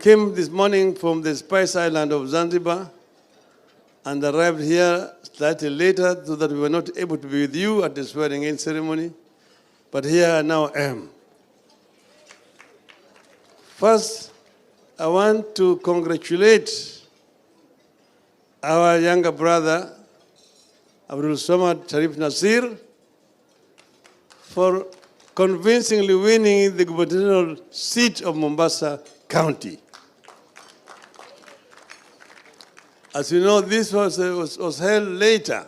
came this morning from the Spice Island of Zanzibar and arrived here slightly later so that we were not able to be with you at the swearing-in ceremony. But here I now am. First, I want to congratulate our younger brother, Abdulswammad Nassir, for convincingly winning the gubernatorial seat of Mombasa County. As you know, this was held later.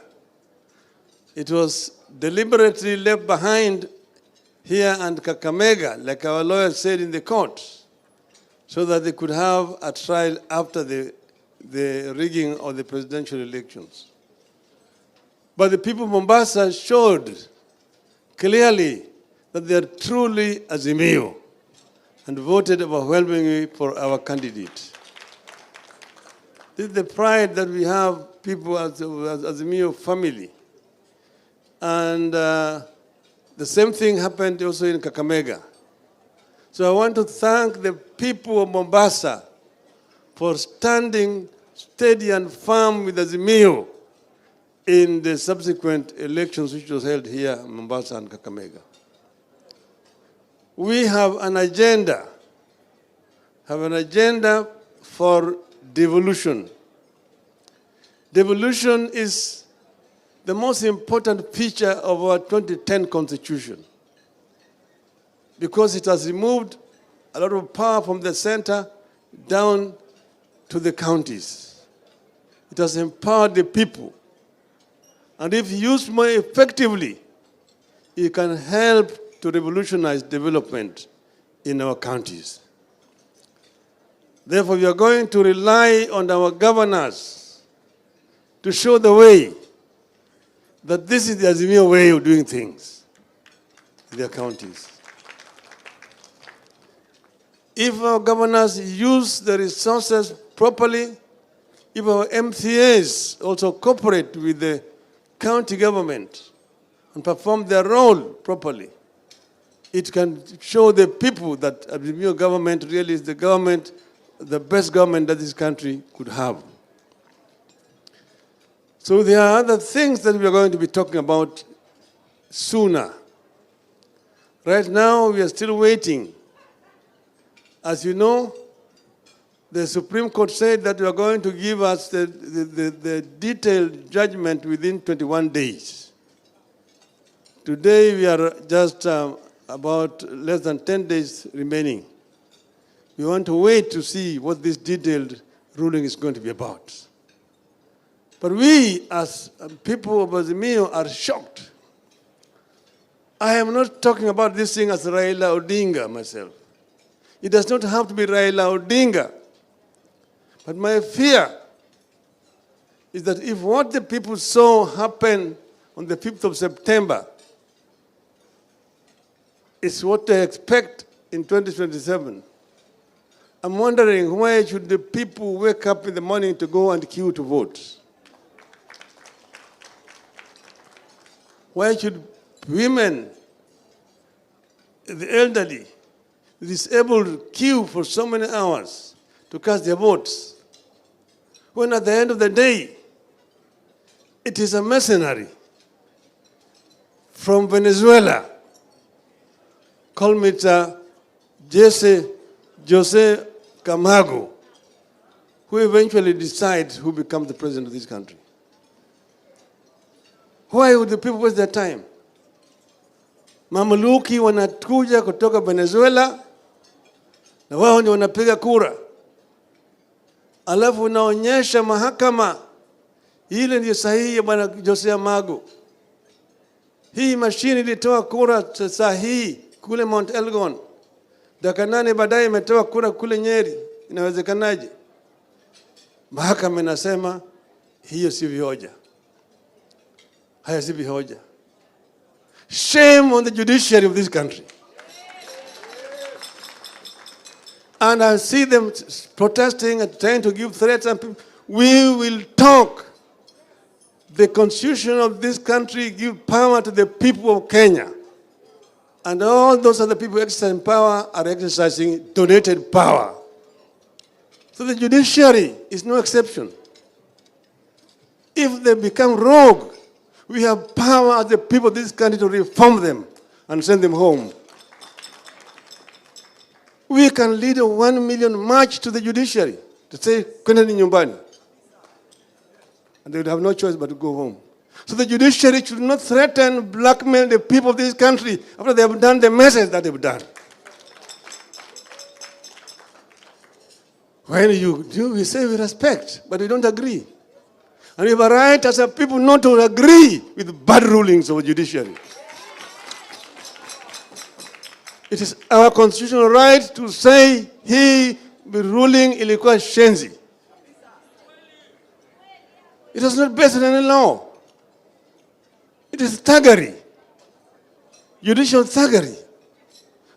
It was deliberately left behind here and Kakamega, like our lawyers said in the court, so that they could have a trial after the rigging of the presidential elections. But the people of Mombasa showed clearly that they are truly Azimio and voted overwhelmingly for our candidate. This is the pride that we have, people as Azimio family. And the same thing happened also in Kakamega. So I want to thank the people of Mombasa for standing steady and firm with Azimio in the subsequent elections which was held here in Mombasa and Kakamega. We have an agenda for devolution. Devolution is the most important feature of our 2010 Constitution because it has removed a lot of power from the center down to the counties. It has empowered the people. And if used more effectively, it can help to revolutionize development in our counties. Therefore, we are going to rely on our governors to show the way that this is the Azimio way of doing things in their counties. If our governors use the resources properly, if our MCAs also cooperate with the county government and perform their role properly, it can show the people that the new government really is the government, the best government that this country could have. So there are other things that we are going to be talking about sooner. Right now, we are still waiting. As you know, the Supreme Court said that they are going to give us the detailed judgment within 21 days. Today, we are just about less than 10 days remaining. We want to wait to see what this detailed ruling is going to be about. But we, as people of Azimio, are shocked. I am not talking about this thing as Raila Odinga myself. It does not have to be Raila Odinga. But my fear is that if what the people saw happen on the 5th of September is what they expect in 2027, I'm wondering why should the people wake up in the morning to go and queue to vote? Why should women, the elderly, the disabled queue for so many hours to cast their votes, when at the end of the day, it is a mercenary from Venezuela, called Mr. Jose Camargo, who eventually decides who becomes the president of this country. Why would the people waste their time? Mamluki wanakuja kutoka Venezuela na wao ndio wanapiga kura. Alafu unaonyesha mahakama ile ndio sahihi ya bwana Jose Camargo. Hii mashine ilitoa kura sahihi kule Mount Elgon. Dakika 8 baadaye imetoa kura kule Nyeri. Inawezekanaje? Mahakama inasema hiyo si hoja. Haya si hoja. Shame on the judiciary of this country. And I see them protesting and trying to give threats. And people, we will talk. The constitution of this country gives power to the people of Kenya. And all those other people exercising power are exercising donated power. So the judiciary is no exception. If they become rogue, we have power as the people of this country to reform them and send them home. We can lead a 1 million march to the judiciary to say, "Kwendeni nyumbani." And they would have no choice but to go home. So the judiciary should not threaten, blackmail the people of this country after they have done the message that they've done. When you do, we say we respect, but we don't agree. And we have a right as a people not to agree with bad rulings of the judiciary. It is our constitutional right to say he be ruling ilikuwa shenzi. It is not based on any law. It is thuggery, judicial thuggery.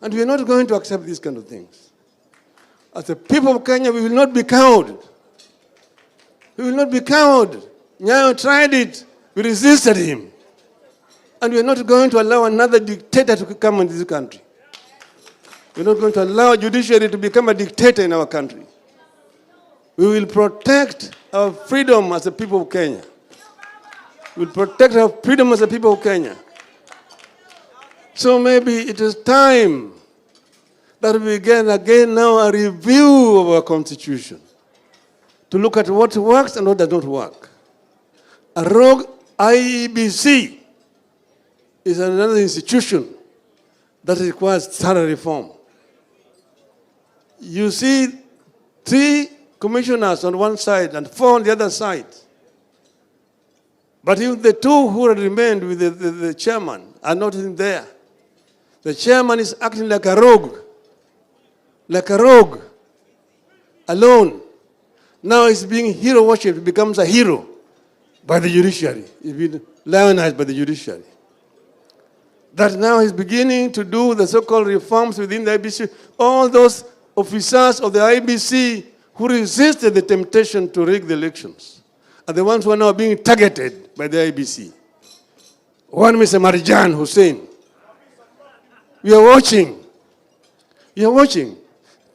And we are not going to accept these kind of things. As the people of Kenya, we will not be cowed. We will not be cowed. Nyayo tried it. We resisted him. And we are not going to allow another dictator to come into this country. We are not going to allow judiciary to become a dictator in our country. We will protect our freedom as the people of Kenya. We will protect our freedom as the people of Kenya. So maybe it is time that we begin again now a review of our constitution to look at what works and what does not work. A rogue IEBC is another institution that requires thorough reform. You see 3 commissioners on one side and 4 on the other side. But even the 2 who remained with the chairman are not in there. The chairman is acting like a rogue. Alone. Now he's being hero worshipped, becomes a hero by the judiciary. He's been lionized by the judiciary. That now he's beginning to do the so-called reforms within the IBC. All those officers of the IBC who resisted the temptation to rig the elections are the ones who are now being targeted by the IBC. One Mr. Marjan Hussein. We are watching. You are watching.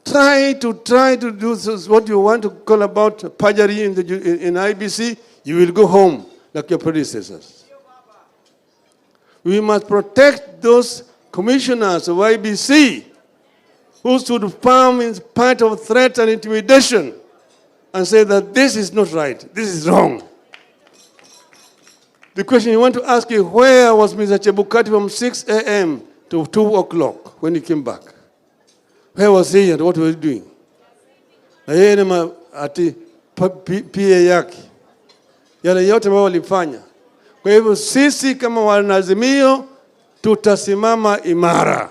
Try to do what you want to call about perjury in IBC, you will go home like your predecessors. We must protect those commissioners of IBC who stood firm in spite of threat and intimidation and say that this is not right, this is wrong. The question you want to ask is, where was Mr. Chebukati from 6 a.m. to 2 o'clock when he came back? Where was he and what was he doing? Na yeye ni ati PA yake. Yale yote ambao walifanya. Kwa hivyo sisi kama wanaazimio tutasimama imara.